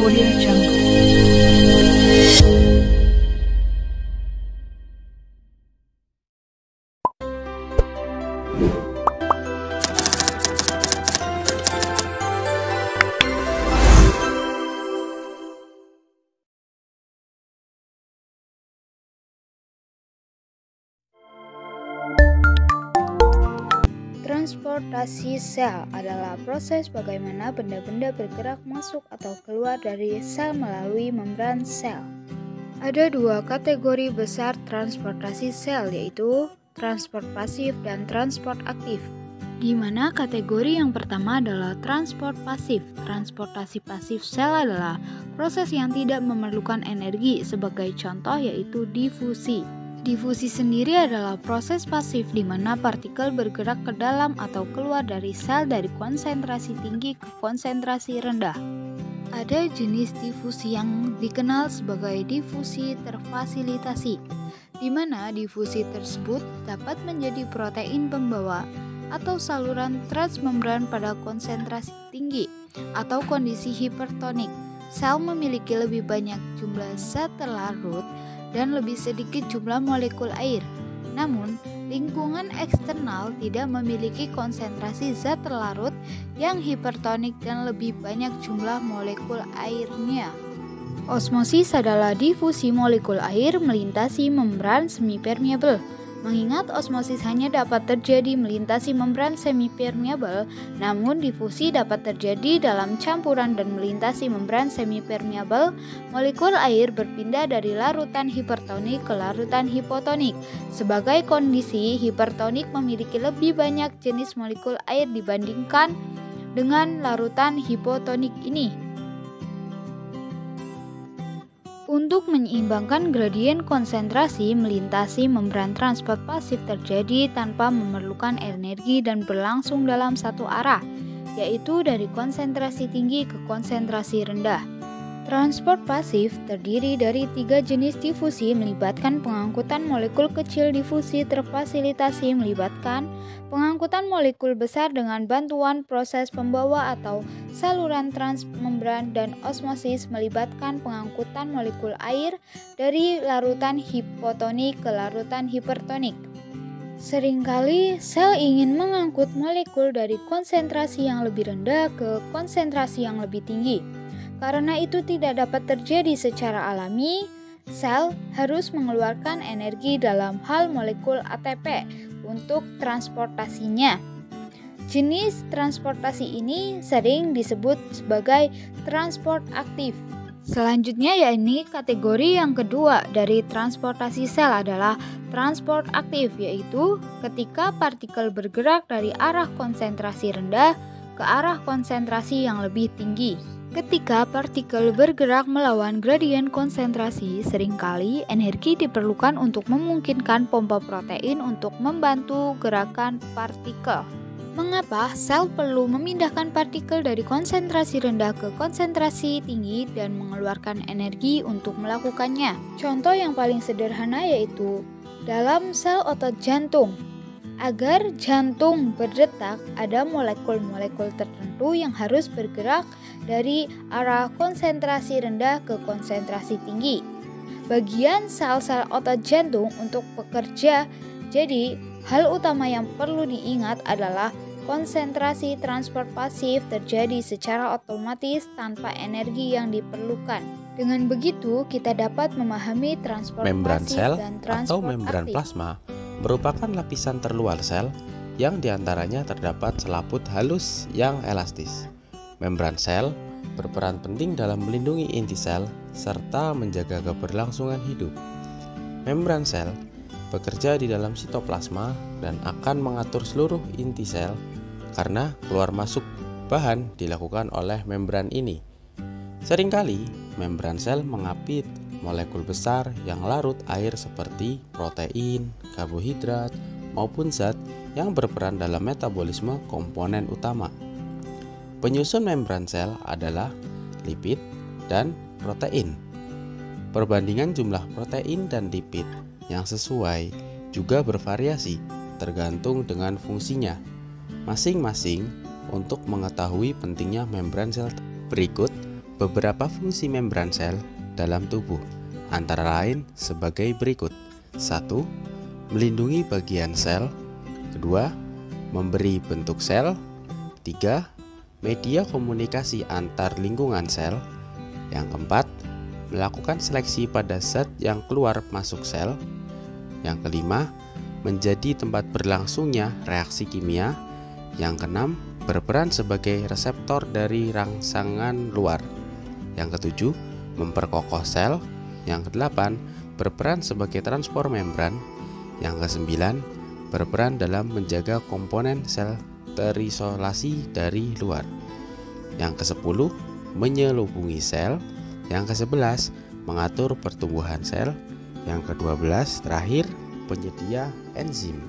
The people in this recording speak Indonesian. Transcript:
Audio Jungle. Transportasi sel adalah proses bagaimana benda-benda bergerak masuk atau keluar dari sel melalui membran sel. Ada dua kategori besar transportasi sel, yaitu transport pasif dan transport aktif. Di mana kategori yang pertama adalah transport pasif. Transportasi pasif sel adalah proses yang tidak memerlukan energi, sebagai contoh yaitu difusi. Difusi sendiri adalah proses pasif di mana partikel bergerak ke dalam atau keluar dari sel dari konsentrasi tinggi ke konsentrasi rendah. Ada jenis difusi yang dikenal sebagai difusi terfasilitasi, di mana difusi tersebut dapat menjadi protein pembawa atau saluran transmembran pada konsentrasi tinggi atau kondisi hipertonik. Sel memiliki lebih banyak jumlah zat terlarut dan lebih sedikit jumlah molekul air. Namun, lingkungan eksternal tidak memiliki konsentrasi zat terlarut yang hipertonik dan lebih banyak jumlah molekul airnya. Osmosis adalah difusi molekul air melintasi membran semipermeabel. Mengingat osmosis hanya dapat terjadi melintasi membran semipermeabel, namun difusi dapat terjadi dalam campuran dan melintasi membran semipermeabel. Molekul air berpindah dari larutan hipertonik ke larutan hipotonik. Sebagai kondisi, hipertonik memiliki lebih banyak jenis molekul air dibandingkan dengan larutan hipotonik ini. Untuk menyeimbangkan gradien konsentrasi, melintasi membran transport pasif terjadi tanpa memerlukan energi dan berlangsung dalam satu arah, yaitu dari konsentrasi tinggi ke konsentrasi rendah. Transport pasif terdiri dari tiga jenis difusi melibatkan pengangkutan molekul kecil. Difusi terfasilitasi melibatkan pengangkutan molekul besar dengan bantuan proses pembawa atau saluran transmembran, dan osmosis melibatkan pengangkutan molekul air dari larutan hipotonik ke larutan hipertonik. Seringkali sel ingin mengangkut molekul dari konsentrasi yang lebih rendah ke konsentrasi yang lebih tinggi. Karena itu tidak dapat terjadi secara alami, sel harus mengeluarkan energi dalam hal molekul ATP untuk transportasinya. Jenis transportasi ini sering disebut sebagai transport aktif. Selanjutnya yakni kategori yang kedua dari transportasi sel adalah transport aktif, yaitu ketika partikel bergerak dari arah konsentrasi rendah ke arah konsentrasi yang lebih tinggi. Ketika partikel bergerak melawan gradien konsentrasi, seringkali energi diperlukan untuk memungkinkan pompa protein untuk membantu gerakan partikel. Mengapa sel perlu memindahkan partikel dari konsentrasi rendah ke konsentrasi tinggi dan mengeluarkan energi untuk melakukannya? Contoh yang paling sederhana yaitu dalam sel otot jantung. Agar jantung berdetak, ada molekul-molekul tertentu yang harus bergerak dari arah konsentrasi rendah ke konsentrasi tinggi. Bagian sel-sel otot jantung untuk bekerja, jadi hal utama yang perlu diingat adalah konsentrasi transport pasif terjadi secara otomatis tanpa energi yang diperlukan. Dengan begitu, kita dapat memahami transport membran pasif sel dan atau transport membran aktif. plasma merupakan lapisan terluar sel yang diantaranya terdapat selaput halus yang elastis. Membran sel berperan penting dalam melindungi inti sel serta menjaga keberlangsungan hidup. Membran sel bekerja di dalam sitoplasma dan akan mengatur seluruh inti sel karena keluar masuk bahan dilakukan oleh membran ini. Seringkali membran sel mengapit molekul besar yang larut air seperti protein, karbohidrat, maupun zat yang berperan dalam metabolisme komponen utama. Penyusun membran sel adalah lipid dan protein. Perbandingan jumlah protein dan lipid yang sesuai juga bervariasi tergantung dengan fungsinya masing-masing untuk mengetahui pentingnya membran sel. Berikut beberapa fungsi membran sel dalam tubuh, antara lain sebagai berikut. 1. Melindungi bagian sel. 2. Memberi bentuk sel. 3. Media komunikasi antar lingkungan sel. Yang keempat, melakukan seleksi pada zat yang keluar masuk sel. Yang kelima, menjadi tempat berlangsungnya reaksi kimia. Yang keenam, berperan sebagai reseptor dari rangsangan luar. Yang ketujuh, memperkokoh sel. Yang kedelapan, berperan sebagai transport membran. Yang kesembilan, berperan dalam menjaga komponen sel terisolasi dari luar. Yang kesepuluh, menyelubungi sel. Yang kesebelas, mengatur pertumbuhan sel. Yang ke-12 terakhir, penyedia enzim.